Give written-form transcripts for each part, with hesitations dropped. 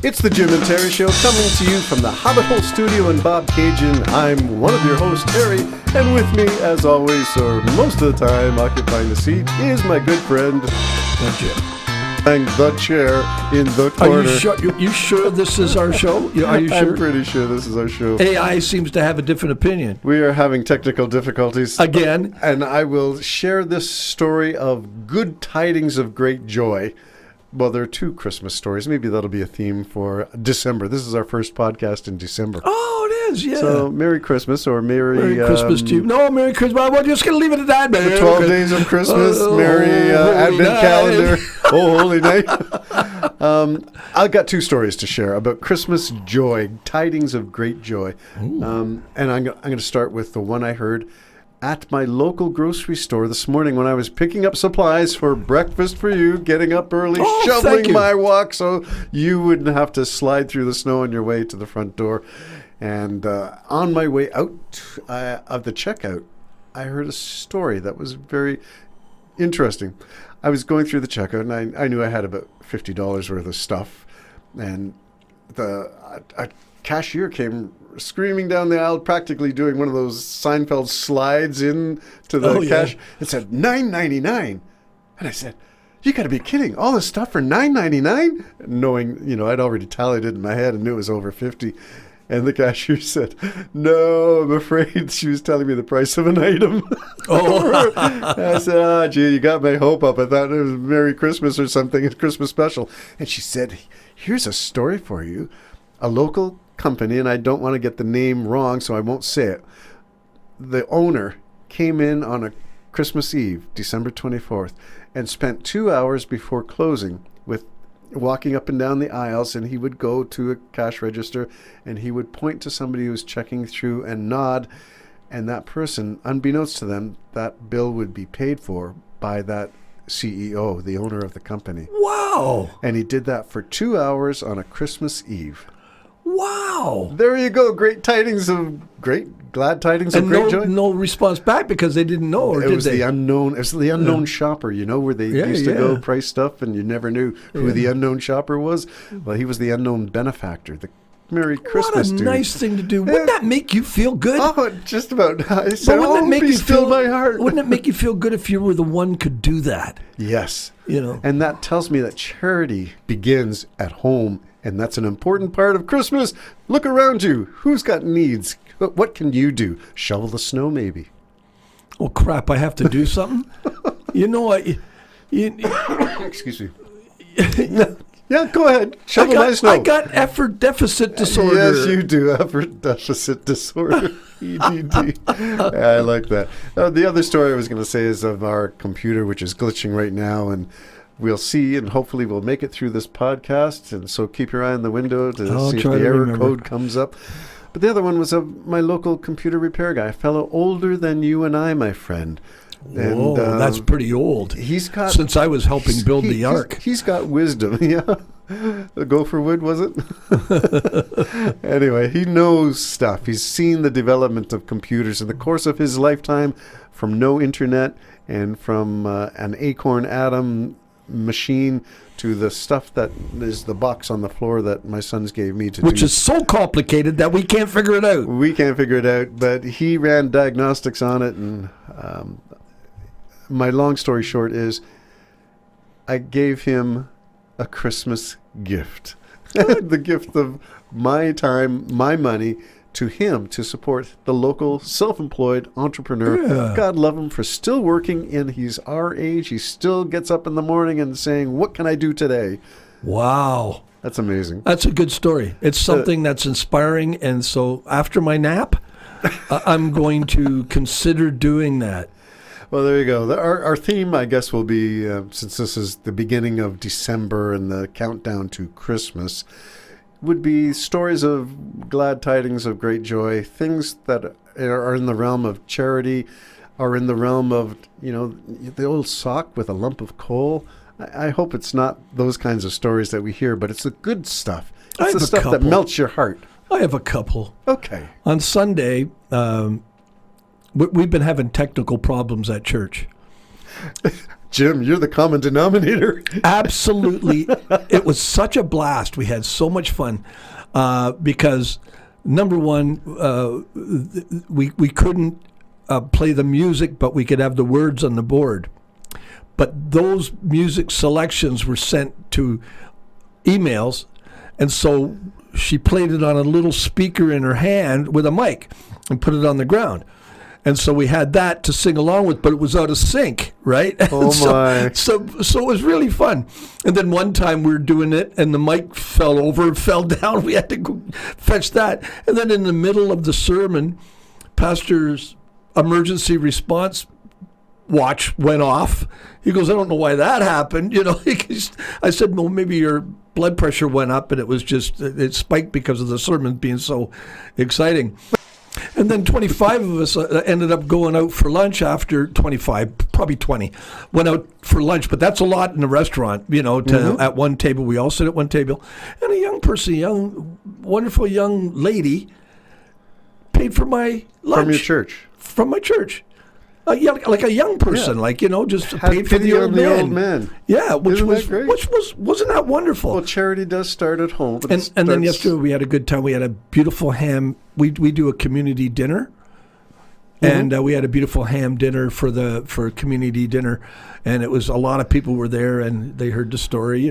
It's the Jim and Terry Show, coming to you from the Hobbit Hole Studio in Bob Cajun. I'm one of your hosts, Terry, and with me, as always, or most of the time, occupying the seat, is my good friend, Jim. And the chair in the corner. Are you sure this is our show? Are you sure? I'm pretty sure this is our show. AI seems to have a different opinion. We are having technical difficulties. Again. And I will share this story of good tidings of great joy. Well, there are two Christmas stories. Maybe that'll be a theme for December. This is our first podcast in December. Oh, it is, yeah. So, Merry Christmas or Merry Christmas to you. No, Merry Christmas. We're just going to leave it at that. The 12 days of Christmas, Merry Advent calendar. Oh, holy night. I've got two stories to share about Christmas joy, tidings of great joy. And I'm going to start with the one I heard at my local grocery store this morning when I was picking up supplies for breakfast for you, getting up early, shoveling my walk so you wouldn't have to slide through the snow on your way to the front door. And on my way out of the checkout, I heard a story that was very interesting. I was going through the checkout, and I knew I had about $50 worth of stuff. And a cashier came screaming down the aisle, practically doing one of those Seinfeld slides into the cash. It said $9.99, and I said, "You got to be kidding! All this stuff for $9.99?" Knowing, I'd already tallied it in my head and knew it was over 50. And the cashier said, "No, I'm afraid." She was telling me the price of an item. I said, "Gee, you got my hope up. I thought it was Merry Christmas or something, a Christmas special." And she said, "Here's a story for you. A local company," and I don't want to get the name wrong, so I won't say it. The owner came in on a Christmas Eve, December 24th, and spent 2 hours before closing with walking up and down the aisles, and he would go to a cash register and he would point to somebody who was checking through and nod, and that person, unbeknownst to them, that bill would be paid for by that CEO, the owner of the company. Wow. And he did that for 2 hours on a Christmas Eve. Wow. There you go. Glad tidings of great joy. No response back because they didn't know, or it did was they? The unknown shopper, where they used to go price stuff and you never knew who the unknown shopper was. Well, he was the unknown benefactor, the Merry Christmas dude. What a nice thing to do. Wouldn't that make you feel good? Oh, just about. I said, my heart. Wouldn't it make you feel good if you were the one could do that? Yes. And that tells me that charity begins at home. And that's an important part of Christmas. Look around you. Who's got needs? What can you do? Shovel the snow, maybe. Oh, crap. I have to do something? Excuse me. Yeah, go ahead. Shovel my snow. I got effort deficit disorder. Yes, you do. Effort deficit disorder. EDD. I like that. The other story I was going to say is of our computer, which is glitching right now. And we'll see, and hopefully we'll make it through this podcast. And so keep your eye on the window to see if the error code comes up. But the other one was of my local computer repair guy, a fellow older than you and I, my friend. Whoa, and, that's pretty old. Since I was helping build the Ark. He's got wisdom, yeah. The Gopher Wood, was it? Anyway, he knows stuff. He's seen the development of computers in the course of his lifetime, from no internet and from an Acorn Atom machine to the stuff that is the box on the floor that my sons gave me to do. Which is so complicated that we can't figure it out. We can't figure it out, but he ran diagnostics on it, and my long story short is I gave him a Christmas gift. The gift of my time, my money, to him to support the local self-employed entrepreneur. Yeah. God love him for still working, and he's our age. He still gets up in the morning and saying, "What can I do today?" Wow. That's amazing. That's a good story. It's something that's inspiring, and so after my nap, I'm going to consider doing that. Well, there you go. Our theme, I guess, will be, since this is the beginning of December and the countdown to Christmas, would be stories of glad tidings of great joy, things that are in the realm of charity, are in the realm of, the old sock with a lump of coal. I hope it's not those kinds of stories that we hear, but it's the good stuff. It's the stuff that melts your heart. I have a couple. Okay. On Sunday, we've been having technical problems at church. Jim, you're the common denominator. Absolutely. It was such a blast. We had so much fun because, number one, we couldn't play the music, but we could have the words on the board. But those music selections were sent to emails, and so she played it on a little speaker in her hand with a mic and put it on the ground. And so we had that to sing along with, but it was out of sync, right? Oh, my. So it was really fun. And then one time we were doing it, and the mic fell over, fell down. We had to go fetch that. And then in the middle of the sermon, Pastor's emergency response watch went off. He goes, I don't know why that happened. I said, well, maybe your blood pressure went up, and it spiked because of the sermon being so exciting. And then 25 of us ended up going out for lunch after 25, probably 20, went out for lunch. But that's a lot in a restaurant, at one table. We all sit at one table. And a young person, wonderful young lady, paid for my lunch. From your church? From my church. Yeah, like a young person, just paid for the old man. Yeah, wasn't that wonderful? Well, charity does start at home. And then yesterday we had a good time. We had a beautiful ham. We do a community dinner, and we had a beautiful ham dinner for community dinner, and it was a lot of people were there, and they heard the story.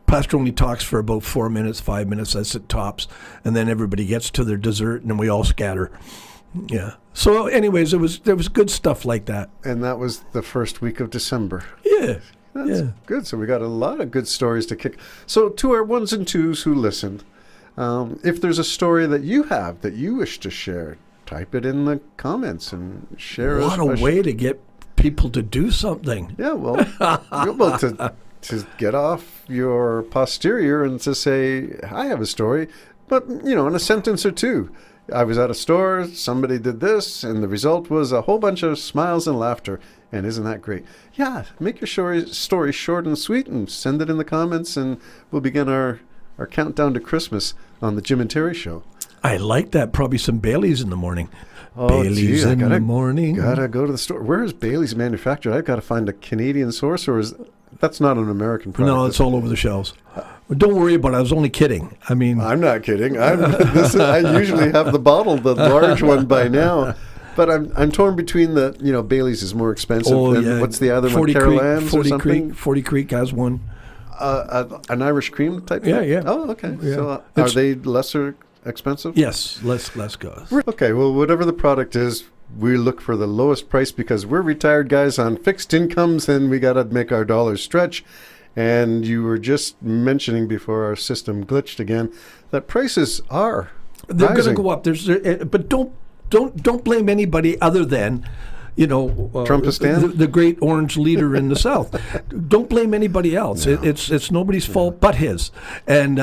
Pastor only talks for about 4 minutes, 5 minutes. That's at tops, and then everybody gets to their dessert, and then we all scatter. Yeah. So, anyways, there was good stuff like that. And that was the first week of December. Yeah. That's good. So we got a lot of good stories to kick. So to our ones and twos who listened, if there's a story that you have that you wish to share, type it in the comments and share. What a way to get people to do something. Yeah, well, to get off your posterior and to say, I have a story, but, in a sentence or two. I was at a store, somebody did this, and the result was a whole bunch of smiles and laughter. And isn't that great? Yeah, make your story short and sweet and send it in the comments, and we'll begin our countdown to Christmas on the Jim and Terry Show. I like that. Probably some Baileys in the morning. Oh, Baileys in the morning. Gotta go to the store. Where is Baileys manufactured? I've got to find a Canadian source, or that's not an American product? No, it's all over the shelves. Don't worry about it. I was only kidding. I mean, I'm not kidding. I usually have the bottle, the large one by now. But I'm torn between the, Bailey's is more expensive. Than what's the other one? Carol Ann's or something? 40 Creek has one. An Irish cream type thing? Yeah. Oh, okay. Yeah. So are they lesser expensive? Yes, less cost. Okay, well, whatever the product is, we look for the lowest price because we're retired guys on fixed incomes and we got to make our dollars stretch. And you were just mentioning before our system glitched again that prices are they're rising. going to go up. But don't blame anybody other than Trumpistan? the great orange leader in the South. Don't blame anybody else. No. It's nobody's fault but his. And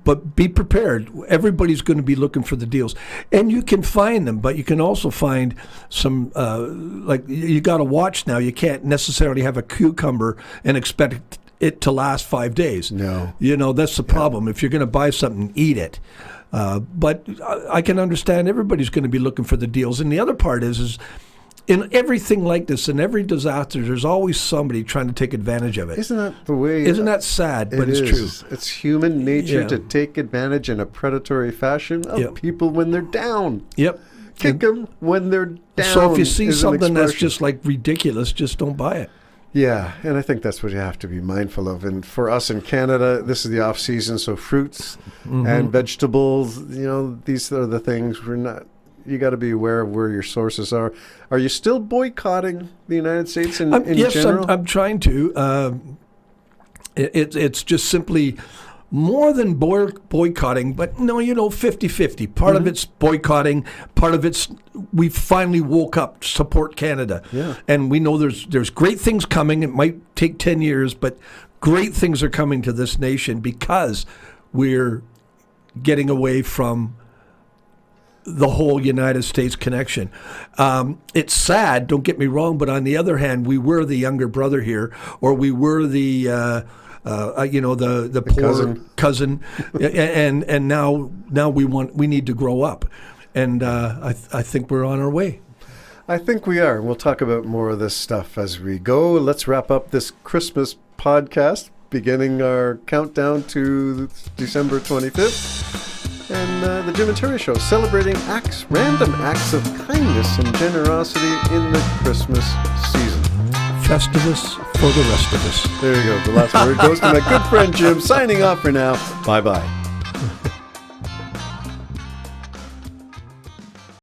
but be prepared. Everybody's going to be looking for the deals, and you can find them. But you can also find some you got to watch now. You can't necessarily have a cucumber and expect it to last 5 days. No, that's the problem. If you're going to buy something, eat it. But I can understand everybody's going to be looking for the deals. And the other part is in everything like this, in every disaster, there's always somebody trying to take advantage of it. Isn't that the way? Isn't that sad? But it's true. It's human nature to take advantage in a predatory fashion of people when they're down. Yep. Kick them when they're down. So if you see something that's just like ridiculous, just don't buy it. Yeah, and I think that's what you have to be mindful of. And for us in Canada, this is the off season, so fruits and vegetables, these are the things you got to be aware of where your sources are. Are you still boycotting the United States in yes, general? I'm trying to. It's just simply more than boycotting, but 50-50. Part of it's boycotting, part of it's we finally woke up to support Canada. Yeah. And we know there's great things coming. It might take 10 years, but great things are coming to this nation because we're getting away from the whole United States connection. It's sad, don't get me wrong, but on the other hand, we were the younger brother here, or we were the poor cousin, and now we need to grow up, and I think we're on our way. I think we are. We'll talk about more of this stuff as we go. Let's wrap up this Christmas podcast, beginning our countdown to December 25th. And the Jim and Terry Show, celebrating random acts of kindness and generosity in the Christmas season. Festivus for the rest of us. There you go. The last word goes to my good friend Jim, signing off for now. Bye-bye.